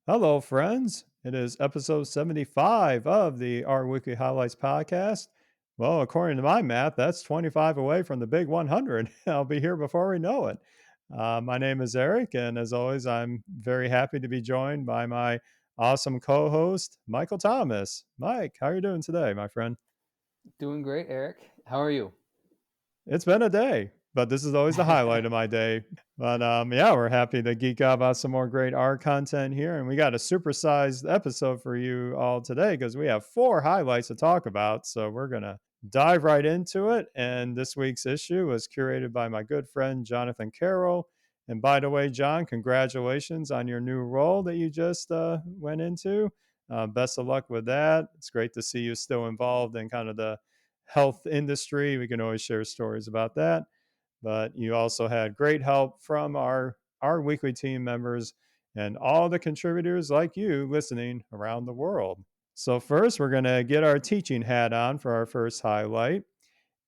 Hello, friends. It is episode 75 of the Our Weekly Highlights podcast. Well, according to my math, that's 25 away from the big 100. I'll be here before we know it. My name is Eric, and as always, I'm very happy to be joined by my awesome co host, Michael Thomas. Mike, how are you doing today, my friend? Doing great, Eric. How are you? It's been a day, but this is always the highlight of my day. But yeah, we're happy to geek out about some more great art content here. And we got a supersized episode for you all today because we have four highlights to talk about. So we're going to dive right into it. And this week's issue was curated by my good friend, Jonathan Carroll. And by the way, John, congratulations on your new role that you just went into. Best of luck with that. It's great to see you still involved in kind of the health industry. We can always share stories about that. But you also had great help from our weekly team members and all the contributors like you listening around the world. So first, we're going to get our teaching hat on for our first highlight.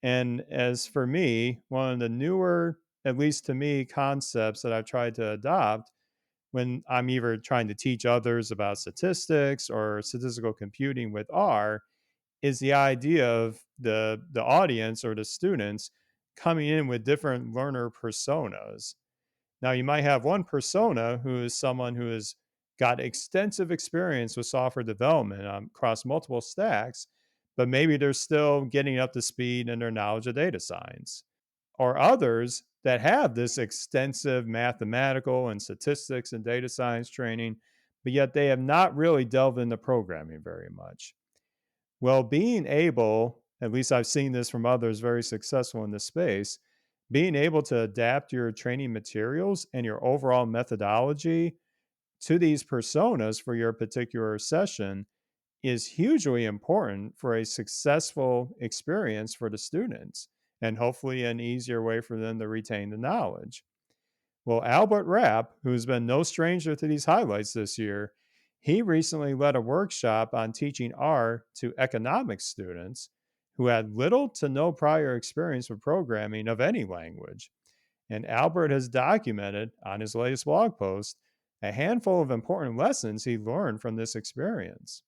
And as for me, one of the newer, at least to me, concepts that I've tried to adopt when I'm either trying to teach others about statistics or statistical computing with R is the idea of the audience or the students coming in with different learner personas. Now, you might have one persona who is someone who has got extensive experience with software development across multiple stacks, but maybe they're still getting up to speed in their knowledge of data science. Or others that have this extensive mathematical and statistics and data science training, but yet they have not really delved into programming very much. Well, being able, at least I've seen this from others very successful in this space, being able to adapt your training materials and your overall methodology to these personas for your particular session is hugely important for a successful experience for the students and hopefully an easier way for them to retain the knowledge. Well, Albert Rapp, who's been no stranger to these highlights this year, he recently led a workshop on teaching R to economics students who had little to no prior experience with programming of any language. And Albert has documented on his latest blog post a handful of important lessons he learned from this experience.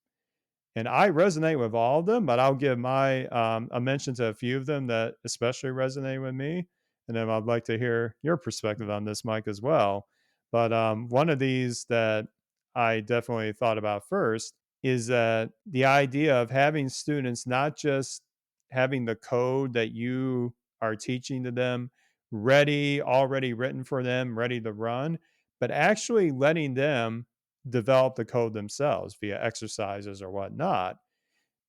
And I resonate with all of them, but I'll give my a mention to a few of them that especially resonate with me. And then I'd like to hear your perspective on this, Mike, as well. But one of these that I definitely thought about first is that the idea of having students not just having the code that you are teaching to them ready, already written for them, ready to run, but actually letting them develop the code themselves via exercises or whatnot.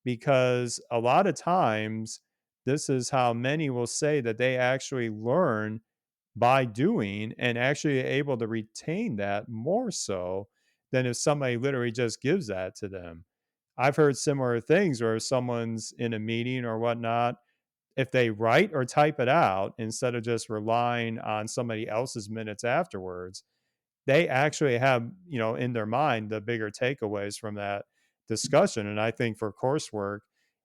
Because a lot of times, this is how many will say that they actually learn by doing and actually able to retain that more so than if somebody literally just gives that to them. I've heard similar things where someone's in a meeting or whatnot, if they write or type it out instead of just relying on somebody else's minutes afterwards, they actually have, in their mind the bigger takeaways from that discussion. And I think for coursework,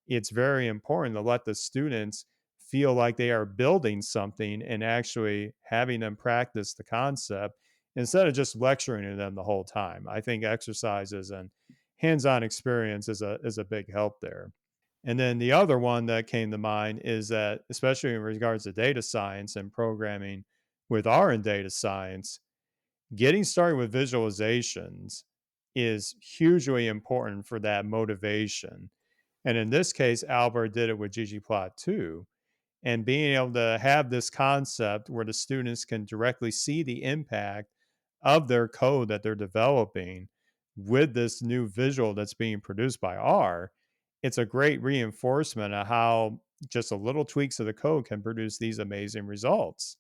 it's very important to let the students feel like they are building something and actually having them practice the concept instead of just lecturing to them the whole time. I think exercises and hands-on experience is a big help there. And then the other one that came to mind is that, especially in regards to data science and programming with R and data science, getting started with visualizations is hugely important for that motivation. And in this case, Albert did it with ggplot2. And being able to have this concept where the students can directly see the impact of their code that they're developing with this new visual that's being produced by R, it's a great reinforcement of how just a little tweaks of the code can produce these amazing results.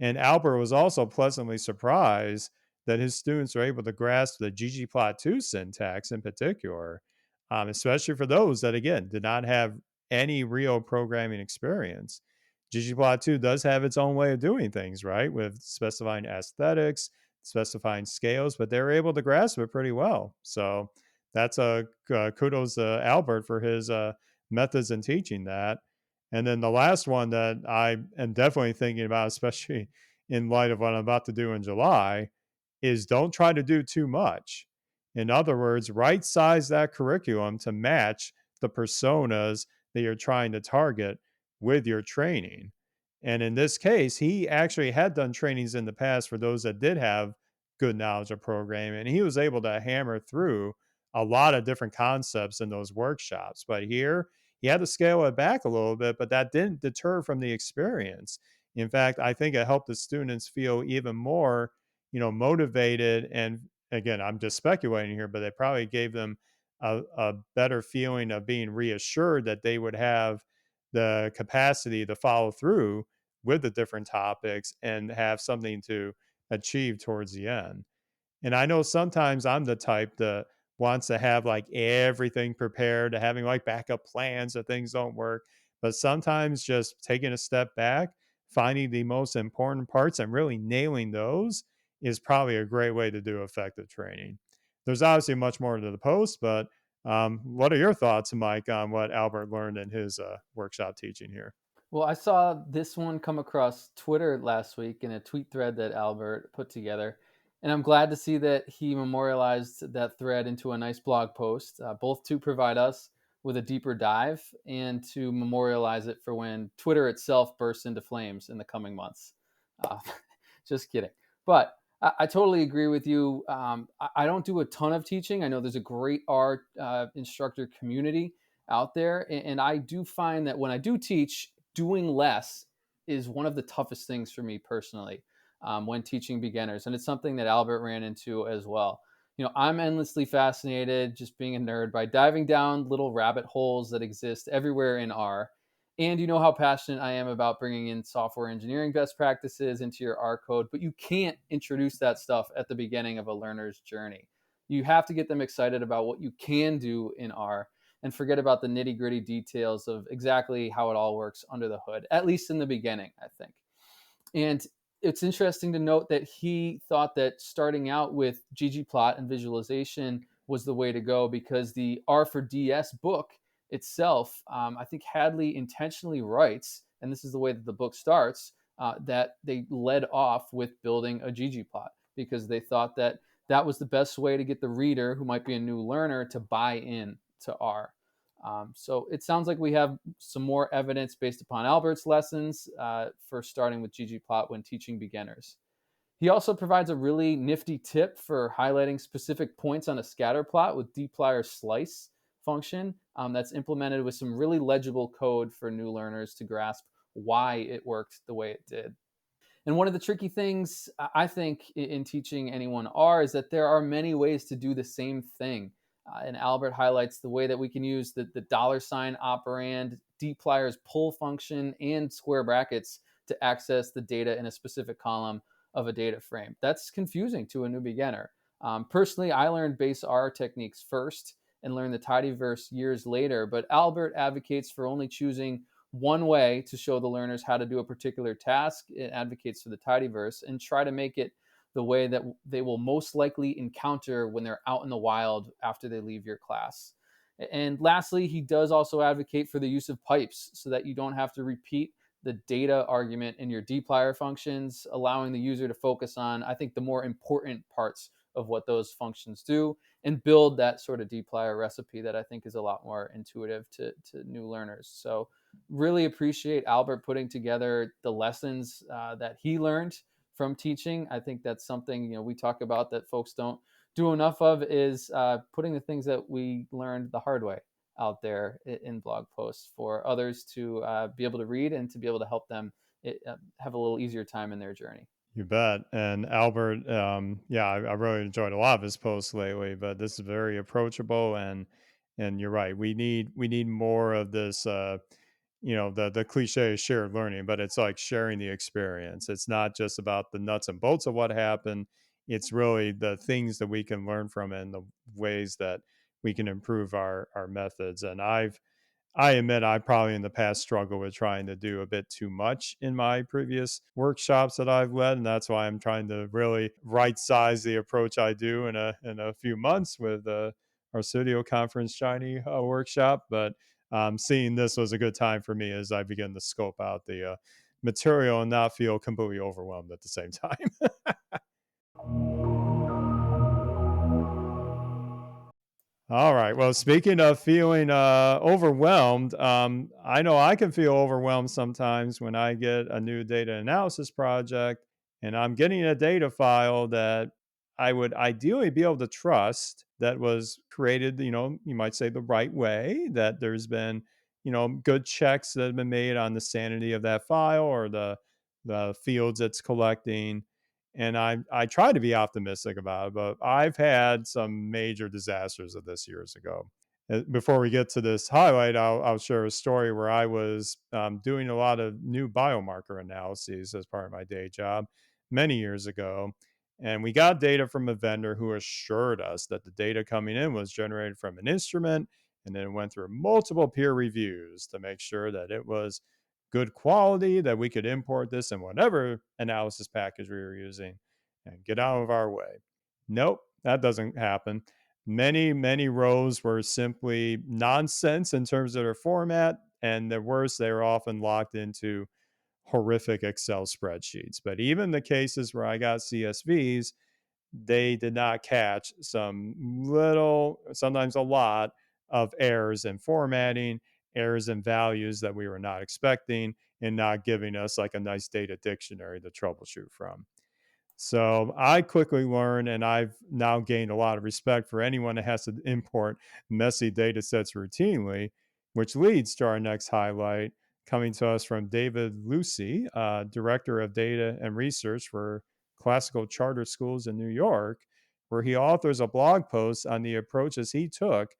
And Albert was also pleasantly surprised that his students were able to grasp the ggplot2 syntax in particular, especially for those that, again, did not have any real programming experience. ggplot2 does have its own way of doing things, right? With specifying aesthetics, specifying scales, but they were able to grasp it pretty well. So that's a kudos to Albert for his methods in teaching that. And then the last one that I am definitely thinking about, especially in light of what I'm about to do in July, is don't try to do too much. In other words, right size that curriculum to match the personas that you're trying to target with your training. And in this case, he actually had done trainings in the past for those that did have good knowledge of programming. And he was able to hammer through a lot of different concepts in those workshops. But here, he had to scale it back a little bit, but that didn't deter from the experience. In fact, I think it helped the students feel even more, motivated. And again, I'm just speculating here, but it probably gave them a better feeling of being reassured that they would have the capacity to follow through with the different topics and have something to achieve towards the end. And I know sometimes I'm the type that wants to have like everything prepared, to having like backup plans if things don't work. But sometimes just taking a step back, finding the most important parts and really nailing those is probably a great way to do effective training. There's obviously much more to the post, but what are your thoughts, Mike, on what Albert learned in his workshop teaching here? Well, I saw this one come across Twitter last week in a tweet thread that Albert put together. And I'm glad to see that he memorialized that thread into a nice blog post, both to provide us with a deeper dive and to memorialize it for when Twitter itself bursts into flames in the coming months. Uh, just kidding. But I totally agree with you. I don't do a ton of teaching. I know there's a great art instructor community out there. And I do find that when I do teach, doing less is one of the toughest things for me personally when teaching beginners. And it's something that Albert ran into as well. I'm endlessly fascinated, just being a nerd, by diving down little rabbit holes that exist everywhere in R. And you know how passionate I am about bringing in software engineering best practices into your R code, but you can't introduce that stuff at the beginning of a learner's journey. You have to get them excited about what you can do in R and forget about the nitty gritty details of exactly how it all works under the hood, at least in the beginning, I think. And it's interesting to note that he thought that starting out with ggplot and visualization was the way to go because the R for DS book itself, I think Hadley intentionally writes, and this is the way that the book starts, that they led off with building a ggplot because they thought that that was the best way to get the reader, who might be a new learner, to buy in to R. So it sounds like we have some more evidence based upon Albert's lessons for starting with ggplot when teaching beginners. He also provides a really nifty tip for highlighting specific points on a scatter plot with dplyr slice function that's implemented with some really legible code for new learners to grasp why it worked the way it did. And one of the tricky things I think in teaching anyone R is that there are many ways to do the same thing. And Albert highlights the way that we can use the $ operand, dplyr's pull function, and square brackets to access the data in a specific column of a data frame. That's confusing to a new beginner. Personally, I learned base R techniques first and learned the tidyverse years later, but Albert advocates for only choosing one way to show the learners how to do a particular task. It advocates for the tidyverse and try to make it the way that they will most likely encounter when they're out in the wild after they leave your class. And lastly, he does also advocate for the use of pipes so that you don't have to repeat the data argument in your dplyr functions, allowing the user to focus on, I think, the more important parts of what those functions do and build that sort of dplyr recipe that I think is a lot more intuitive to new learners. So really appreciate Albert putting together the lessons that he learned from teaching. I think that's something we talk about that folks don't do enough of, is putting the things that we learned the hard way out there in blog posts for others to be able to read and to be able to help them have a little easier time in their journey. You bet. And Albert, yeah, I really enjoyed a lot of his posts lately. But this is very approachable, and you're right. We need more of this. The cliche is shared learning, but it's like sharing the experience. It's not just about the nuts and bolts of what happened. It's really the things that we can learn from it and the ways that we can improve our methods. And I admit I probably in the past struggled with trying to do a bit too much in my previous workshops that I've led, and that's why I'm trying to really right size the approach I do in a few months with our studio conference shiny workshop. But seeing this was a good time for me as I begin to scope out the material and not feel completely overwhelmed at the same time. All right. Well, speaking of feeling overwhelmed, I know I can feel overwhelmed sometimes when I get a new data analysis project and I'm getting a data file that I would ideally be able to trust that was created, you might say the right way, that there's been, good checks that have been made on the sanity of that file or the fields it's collecting, and I try to be optimistic about it, but I've had some major disasters of this years ago. Before we get to this highlight, I'll share a story where I was doing a lot of new biomarker analyses as part of my day job many years ago. And we got data from a vendor who assured us that the data coming in was generated from an instrument and then went through multiple peer reviews to make sure that it was good quality, that we could import this in whatever analysis package we were using and get out of our way. Nope, that doesn't happen. Many rows were simply nonsense in terms of their format. And the worst, they were often locked into horrific Excel spreadsheets. But even the cases where I got CSVs, they did not catch some little, sometimes a lot of errors in formatting, errors in values that we were not expecting, and not giving us like a nice data dictionary to troubleshoot from. So I quickly learned, and I've now gained a lot of respect for anyone that has to import messy data sets routinely, which leads to our next highlight coming to us from David Lucy, Director of Data and Research for Classical Charter Schools in New York, where he authors a blog post on the approaches he took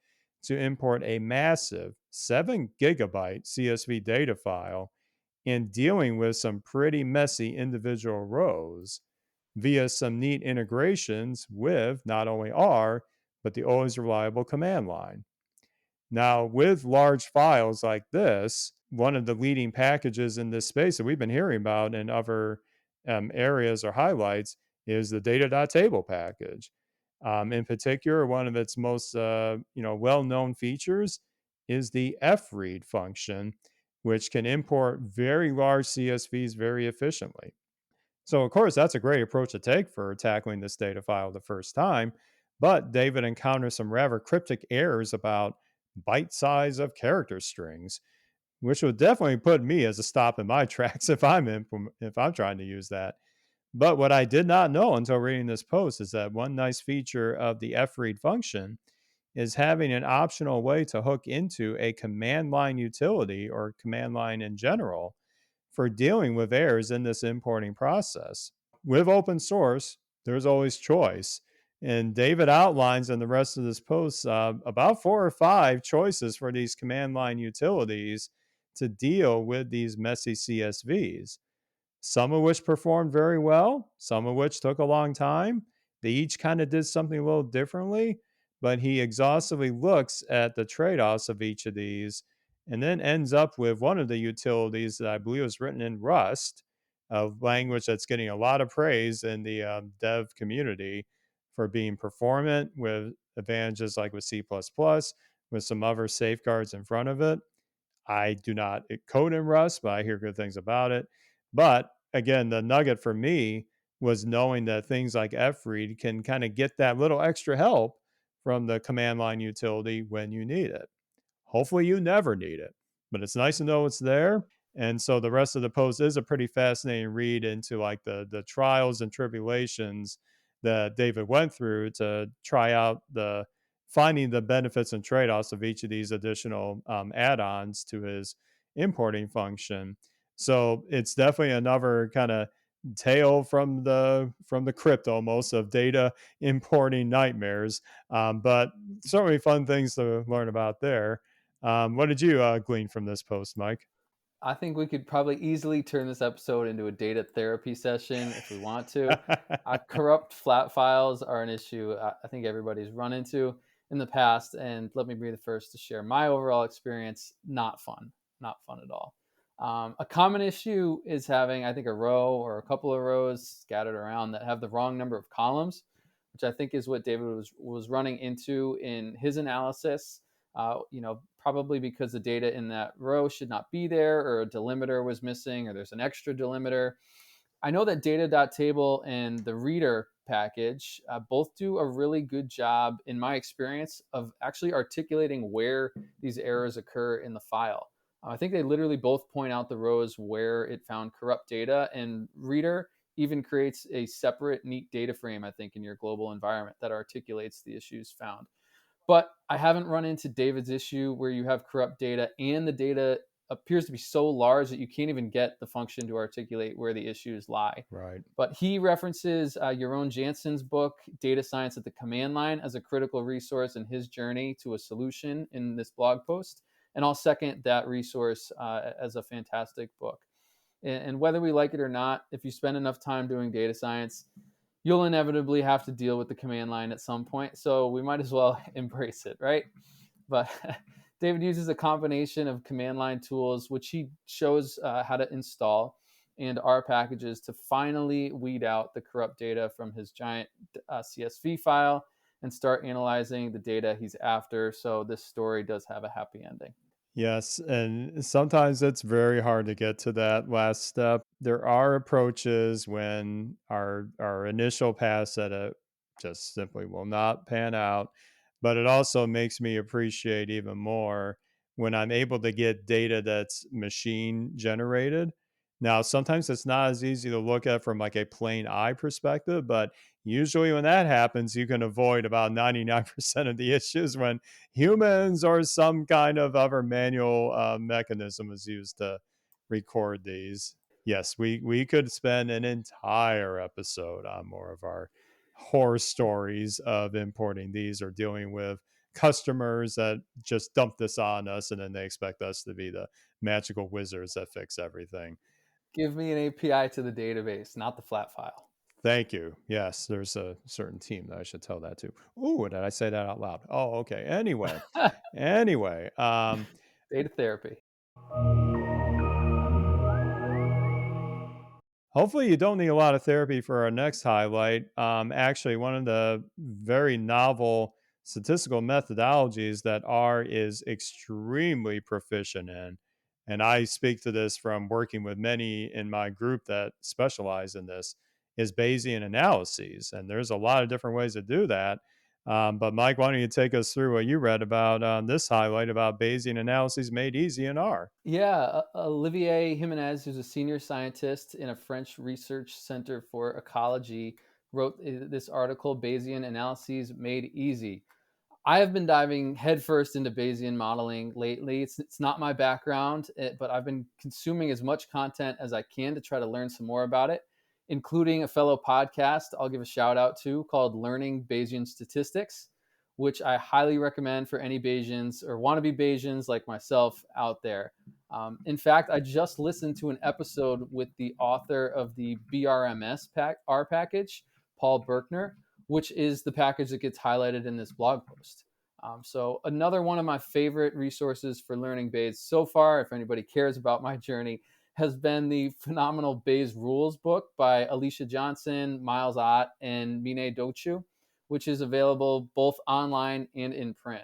to import a massive 7 gigabyte CSV data file in dealing with some pretty messy individual rows via some neat integrations with not only R, but the always reliable command line. Now, with large files like this, one of the leading packages in this space that we've been hearing about in other areas or highlights is the data.table package. In particular, one of its most well-known features is the fread function, which can import very large CSVs very efficiently. So, of course, that's a great approach to take for tackling this data file the first time. But David encounters some rather cryptic errors about byte size of character strings, which would definitely put me as a stop in my tracks if I'm trying to use that. But what I did not know until reading this post is that one nice feature of the fread function is having an optional way to hook into a command line utility or command line in general for dealing with errors in this importing process. With open source, there's always choice. And David outlines in the rest of this post about 4 or 5 choices for these command line utilities to deal with these messy CSVs, some of which performed very well, some of which took a long time. They each kind of did something a little differently, but he exhaustively looks at the trade offs of each of these and then ends up with one of the utilities that I believe was written in Rust, a language that's getting a lot of praise in the dev community for being performant with advantages like with C, with some other safeguards in front of it. I do not code in Rust, but I hear good things about it. But again, the nugget for me was knowing that things like fread can kind of get that little extra help from the command line utility when you need it. Hopefully, you never need it, but it's nice to know it's there. And so the rest of the post is a pretty fascinating read into like the trials and tribulations that David went through to try out the finding the benefits and trade-offs of each of these additional add-ons to his importing function. So it's definitely another kind of tale from the crypt almost of data importing nightmares, but certainly fun things to learn about there. What did you glean from this post, Mike? I think we could probably easily turn this episode into a data therapy session if we want to. Corrupt flat files are an issue I think everybody's run into in the past. And let me be the first to share my overall experience. Not fun. Not fun at all. A common issue is having, I think, a row or a couple of rows scattered around that have the wrong number of columns, which I think is what David was running into in his analysis. Probably because the data in that row should not be there, or a delimiter was missing, or there's an extra delimiter. I know that data.table and the reader package, both do a really good job, in my experience, of actually articulating where these errors occur in the file. I think they literally both point out the rows where it found corrupt data, and Reader even creates a separate, neat data frame, I think, in your global environment that articulates the issues found. But I haven't run into David's issue where you have corrupt data and the data appears to be so large that you can't even get the function to articulate where the issues lie. Right. But he references Jansen's book, Data Science at the Command Line, as a critical resource in his journey to a solution in this blog post. And I'll second that resource as a fantastic book. And whether we like it or not, if you spend enough time doing data science, you'll inevitably have to deal with the command line at some point. So we might as well embrace it, right? But David uses a combination of command line tools, which he shows how to install, and R packages to finally weed out the corrupt data from his giant CSV file and start analyzing the data he's after. So this story does have a happy ending. Yes, and sometimes it's very hard to get to that last step. There are approaches when our initial pass at it just simply will not pan out, but it also makes me appreciate even more when I'm able to get data that's machine generated. Now, sometimes it's not as easy to look at from like a plain eye perspective, but usually when that happens, you can avoid about 99% of the issues when humans or some kind of other manual mechanism is used to record these. Yes, we could spend an entire episode on more of our horror stories of importing these or dealing with customers that just dump this on us and then they expect us to be the magical wizards that fix everything. Give me an API to the database, not the flat file. Thank you. Yes, there's a certain team that I should tell that to. Ooh, did I say that out loud? Oh, okay. Anyway, Data therapy. hopefully you don't need a lot of therapy for our next highlight. Actually, one of the very novel statistical methodologies that R is extremely proficient in, and I speak to this from working with many in my group that specialize in this, is Bayesian analyses. And there's a lot of different ways to do that. But Mike, why don't you take us through what you read about this highlight about Bayesian analyses made easy in R? Yeah, Olivier Jimenez, who's a senior scientist in a French research center for ecology, wrote this article, Bayesian Analyses Made Easy. I have been diving headfirst into Bayesian modeling lately. It's not my background, but I've been consuming as much content as I can to try to learn some more about it, including a fellow podcast I'll give a shout out to called Learning Bayesian Statistics, which I highly recommend for any Bayesians or wannabe Bayesians like myself out there. In fact, I just listened to an episode with the author of the R package, Paul Berkner, which is the package that gets highlighted in this blog post. So another one of my favorite resources for learning Bayes so far, if anybody cares about my journey, has been the phenomenal Bayes Rules book by Alicia Johnson, Miles Ott, and Mine Dochu, which is available both online and in print.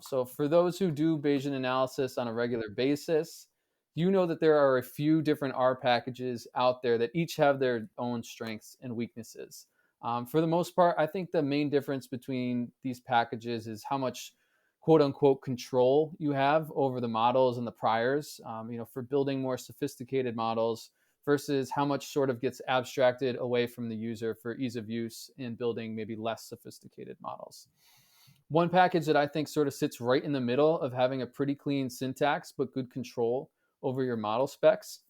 So for those who do Bayesian analysis on a regular basis, you know that there are a few different R packages out there that each have their own strengths and weaknesses. For the most part, I think the main difference between these packages is how much quote unquote control you have over the models and the priors, for building more sophisticated models versus how much sort of gets abstracted away from the user for ease of use in building maybe less sophisticated models. One package that I think sort of sits right in the middle of having a pretty clean syntax but good control over your model specs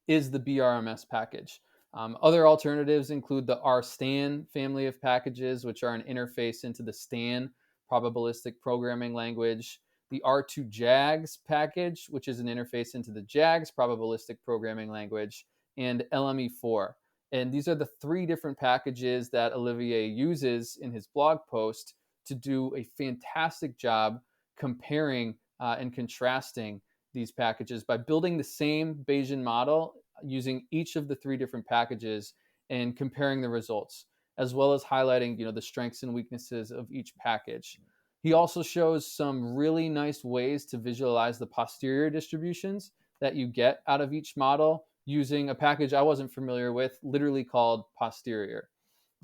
is the BRMS package. Other alternatives include the RStan family of packages, which are an interface into the Stan probabilistic programming language, the R2JAGS package, which is an interface into the JAGS probabilistic programming language, and LME4. And these are the three different packages that Olivier uses in his blog post to do a fantastic job comparing and contrasting these packages by building the same Bayesian model using each of the three different packages and comparing the results, as well as highlighting the strengths and weaknesses of each package. He also shows some really nice ways to visualize the posterior distributions that you get out of each model using a package I wasn't familiar with, literally called posterior.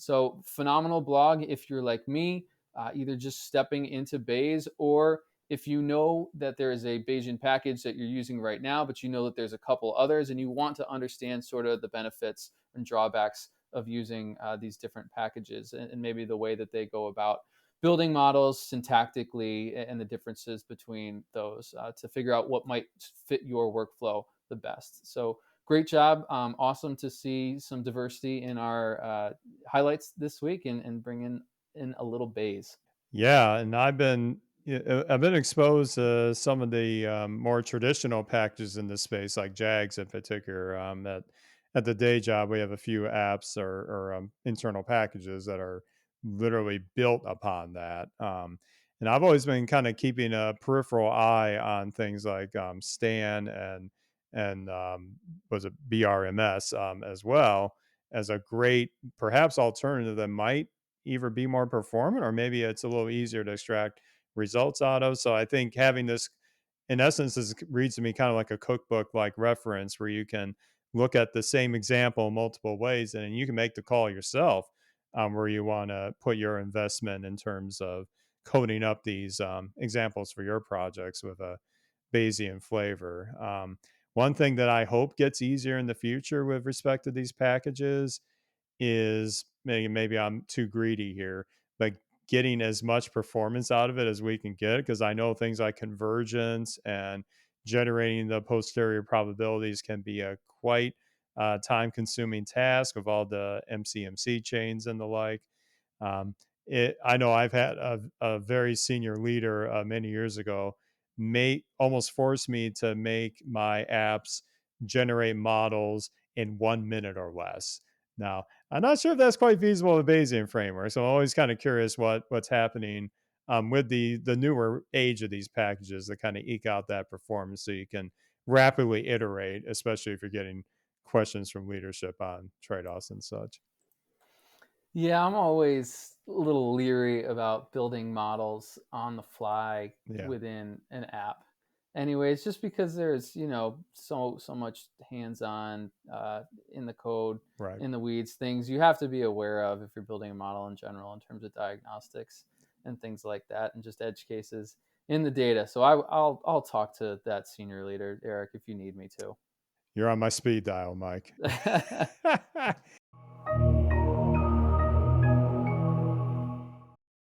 So phenomenal blog if you're like me, either just stepping into Bayes, or if you know that there is a Bayesian package that you're using right now, but you know that there's a couple others and you want to understand sort of the benefits and drawbacks of using these different packages, and maybe the way that they go about building models syntactically, and the differences between those, to figure out what might fit your workflow the best. So great job. Awesome to see some diversity in our highlights this week, and bringing in a little Bayes. Yeah, and I've been exposed to some of the more traditional packages in this space, like Jags in particular. At the day job, we have a few apps or internal packages that are literally built upon that. And I've always been kind of keeping a peripheral eye on things like Stan and was it BRMS as well as a great perhaps alternative that might either be more performant or maybe it's a little easier to extract results out of. So I think having this, in essence, is reads to me kind of like a cookbook like reference where you can look at the same example multiple ways and you can make the call yourself where you want to put your investment in terms of coding up these examples for your projects with a Bayesian flavor. One thing that I hope gets easier in the future with respect to these packages is maybe I'm too greedy here, but getting as much performance out of it as we can get because I know things like convergence and generating the posterior probabilities can be a quite time consuming task of all the MCMC chains and the like. Um, I know I've had a very senior leader many years ago may almost force me to make my apps generate models in 1 minute or less. Now, I'm not sure if that's quite feasible with Bayesian framework. So I'm always kind of curious what's happening with the newer age of these packages that kind of eke out that performance so you can rapidly iterate, especially if you're getting questions from leadership on trade-offs and such. Yeah, I'm always a little leery about building models on the fly Yeah, within an app. Anyways, just because there's, so much hands-on in the code, right. in the weeds, things you have to be aware of if you're building a model in general in terms of diagnostics and things like that, and just edge cases in the data. So I'll talk to that senior leader, Eric, if you need me You're on my speed dial, Mike. to.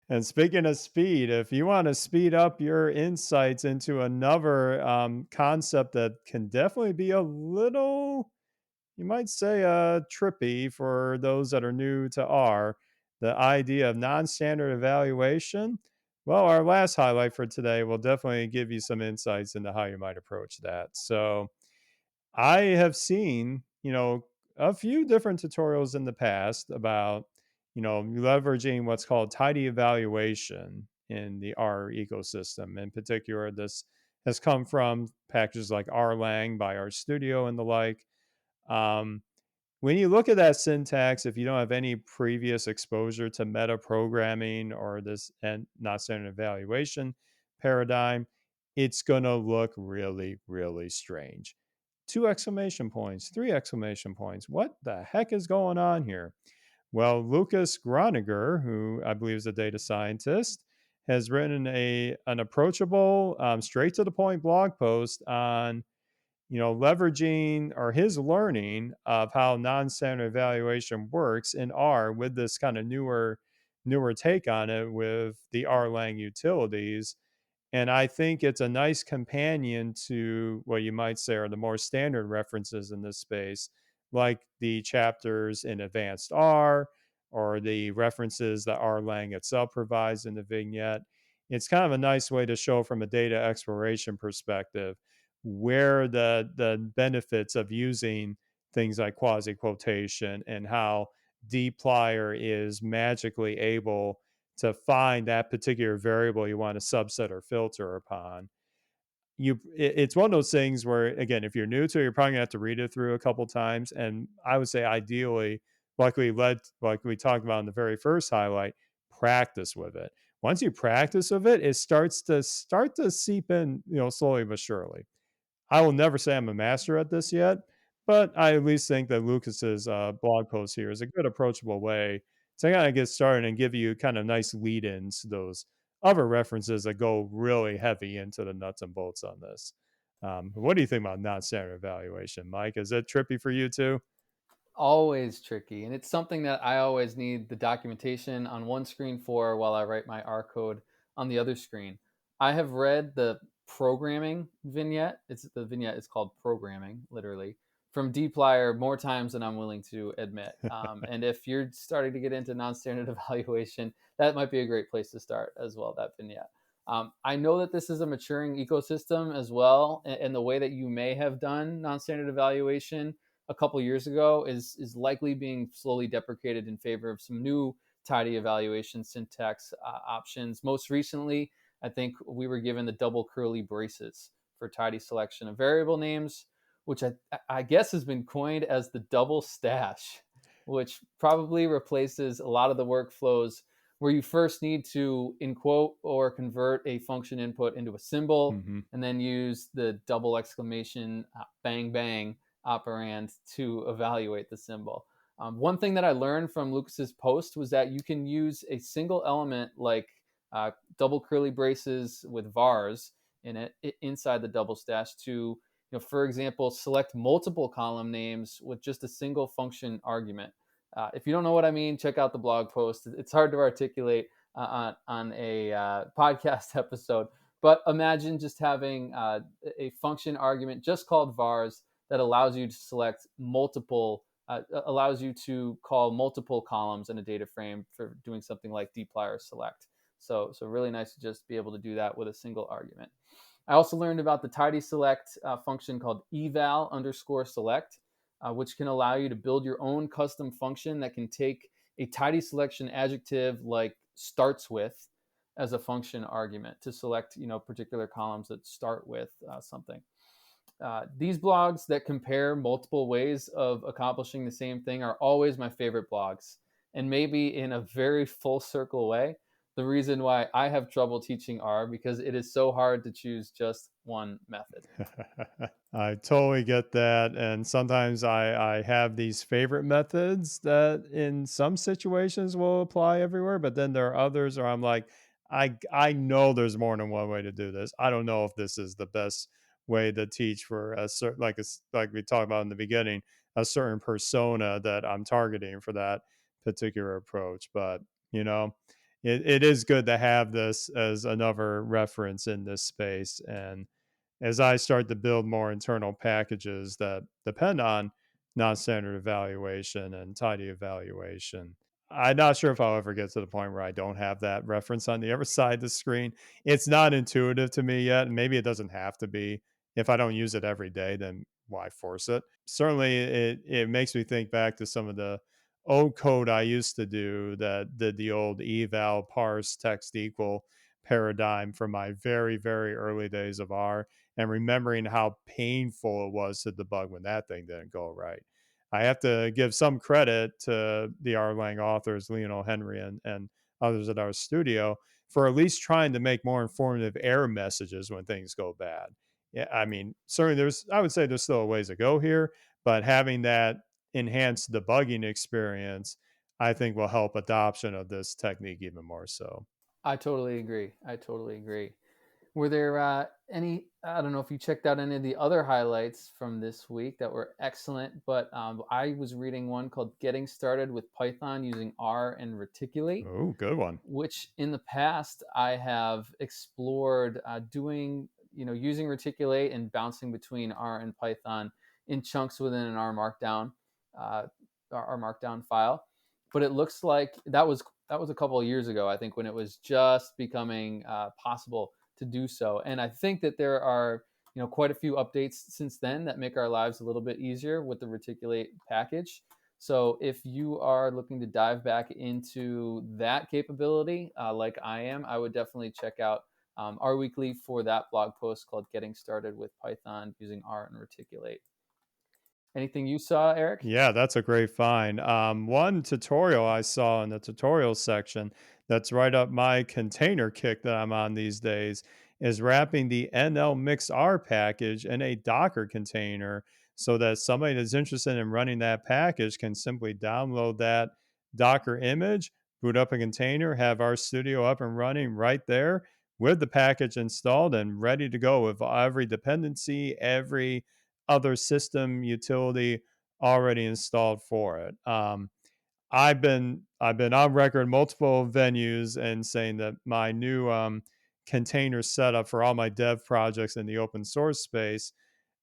And speaking of speed, if you want to speed up your insights into another concept that can definitely be a little, you might say, trippy for those that are new to R, the idea of non standard evaluation. Well, our last highlight for today will definitely give you some insights into how you might approach that. So, I have seen, a few different tutorials in the past about, leveraging what's called tidy evaluation in the R ecosystem. In particular, this has come from packages like rlang by RStudio and the like. Um, when you look at that syntax, if you don't have any previous exposure to meta programming or this and not standard evaluation paradigm, it's going to look really, really strange. Two exclamation points, three exclamation points. What the heck is going on here? Well, Lucas Groniger, who I believe is a data scientist, has written an approachable, straight to the point blog post on leveraging or his learning of how non-standard evaluation works in R with this kind of newer take on it with the Rlang utilities. And I think it's a nice companion to what you might say are the more standard references in this space, like the chapters in Advanced R or the references that Rlang itself provides in the vignette. It's kind of a nice way to show from a data exploration perspective where the benefits of using things like quasi quotation and how dplyr is magically able to find that particular variable you want to subset or filter upon. It's one of those things where, again, if you're new to it, you're probably gonna have to read it through a couple times. And I would say ideally, like we talked about in the very first highlight, practice with it. Once you practice with it, it starts to seep in, slowly but surely. I will never say I'm a master at this yet, but I at least think that Lucas's blog post here is a good approachable way So I gotta get started and give you kind of nice lead ins to those other references that go really heavy into the nuts and bolts on this. What do you think about non-standard evaluation, Mike? Is it trippy for you too? Always tricky, and it's something that I always need the documentation on one screen for while I write my R code on the other screen. I have read the programming vignette. It's the vignette is called programming, literally, from dplyr more times than I'm willing to admit. And if you're starting to get into non-standard evaluation, that might be a great place to start as well. That vignette. I know that this is a maturing ecosystem as well, and the way that you may have done non-standard evaluation a couple years ago is likely being slowly deprecated in favor of some new tidy evaluation syntax options. Most recently, I think we were given the double curly braces for tidy selection of variable names, which I guess has been coined as the double stash, which probably replaces a lot of the workflows where you first need to in quote or convert a function input into a symbol Hmm. and then use the double exclamation bang bang operand to evaluate the symbol. One thing that I learned from Lucas's post was that you can use a single element like double curly braces with vars in it inside the double stash to, for example, select multiple column names with just a single function argument. If you don't know what I mean, check out the blog post. It's hard to articulate on a podcast episode, but imagine just having a function argument just called vars that allows you to select multiple allows you to call multiple columns in a data frame for doing something like dplyr select. So really nice to just be able to do that with a single argument. I also learned about the tidy select function called eval underscore select, which can allow you to build your own custom function that can take a tidy selection adjective like starts with as a function argument to select particular columns that start with something. These blogs that compare multiple ways of accomplishing the same thing are always my favorite blogs. And maybe in a very full circle way, the reason why I have trouble teaching R because it is so hard to choose just one method. I totally get that. And sometimes I have these favorite methods that in some situations will apply everywhere, but then there are others where I'm like, I know there's more than one way to do this. I don't know if this is the best way to teach for a certain like we talked about in the beginning, a certain persona that I'm targeting for that particular approach. But you know, it is good to have this as another reference in this space. And as I start to build more internal packages that depend on non-standard evaluation and tidy evaluation, I'm not sure if I'll ever get to the point where I don't have that reference on the other side of the screen. It's not intuitive to me yet, and maybe it doesn't have to be. If I don't use it every day, then why force it? Certainly, it makes me think back to some of the old code I used to do that did the old eval parse text equal paradigm from my very, very early days of R, and remembering how painful it was to debug when that thing didn't go right. I have to give some credit to the Erlang authors, Lionel Henry and others at our studio, for at least trying to make more informative error messages when things go bad. Yeah, I mean, certainly I would say there's still a ways to go here, but having that enhanced debugging experience, I think will help adoption of this technique even more so. I totally agree. I totally agree. Were there any? I don't know if you checked out any of the other highlights from this week that were excellent, but I was reading one called "Getting Started with Python Using R and Reticulate," Oh, good one. which in the past I have explored doing, using Reticulate and bouncing between R and Python in chunks within an R Markdown, uh, R Markdown file. But it looks like that was a couple of years ago, I think, when it was just becoming possible to do so. And I think that there are, quite a few updates since then that make our lives a little bit easier with the Reticulate package. So if you are looking to dive back into that capability, like I am, I would definitely check out our weekly for that blog post called "Getting Started with Python Using R and Reticulate." Anything you saw, Eric? Yeah, that's a great find. One tutorial I saw in the tutorial section that's right up my container kick that I'm on these days is wrapping the NL Mix R package in a Docker container so that somebody that's interested in running that package can simply download that Docker image, boot up a container, have our studio up and running right there with the package installed and ready to go with every dependency, every other system utility already installed for it. I've been on record multiple venues and saying that my new container setup for all my dev projects in the open source space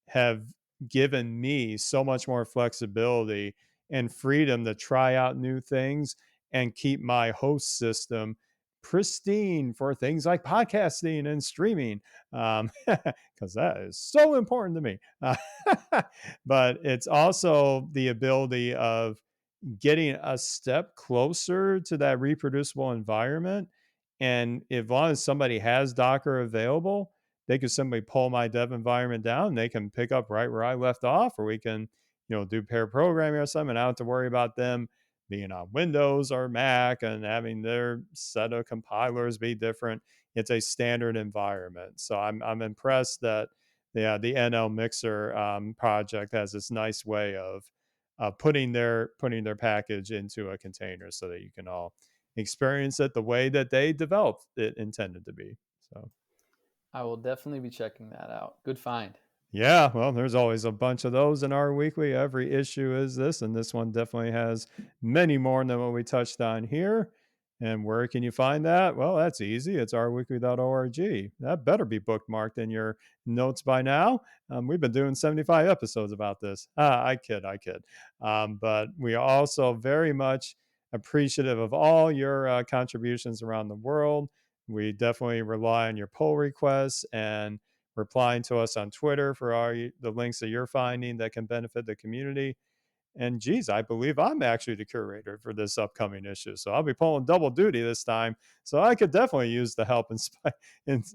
have given me so much more flexibility and freedom to try out new things and keep my host system pristine for things like podcasting and streaming, because that is so important to me. But it's also the ability of getting a step closer to that reproducible environment. And as long as somebody has Docker available, they could simply pull my dev environment down. They can pick up right where I left off, or we can, do pair programming or something. And I don't have to worry about them being on Windows or Mac and having their set of compilers be different. It's a standard environment. So I'm impressed that the NL Mixer project has this nice way of putting their package into a container so that you can all experience it the way that they developed it intended to be. So I will definitely be checking that out. Good find. yeah, well, there's always a bunch of those in our weekly. Every issue is this, and this one definitely has many more than what we touched on here. And where can you find that? Well, that's easy. It's ourweekly.org. That better be bookmarked in your notes by now. We've been doing 75 episodes about this. I kid, I kid. But we are also very much appreciative of all your contributions around the world. We definitely rely on your pull requests and replying to us on Twitter for the links that you're finding that can benefit the community. And geez, I believe I'm actually the curator for this upcoming issue. So I'll be pulling double duty this time. So I could definitely use the help,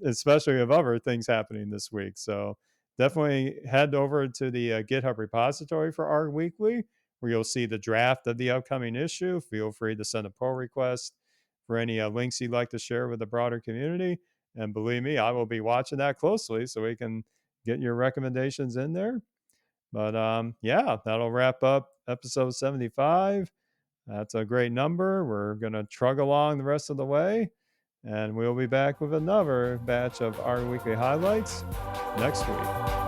especially of other things happening this week. So definitely head over to the GitHub repository for our weekly, where you'll see the draft of the upcoming issue. Feel free to send a pull request for any links you'd like to share with the broader community. And believe me, I will be watching that closely so we can get your recommendations in there. But yeah, that'll wrap up episode 75. That's a great number. We're going to trug along the rest of the way. And we'll be back with another batch of our weekly highlights next week.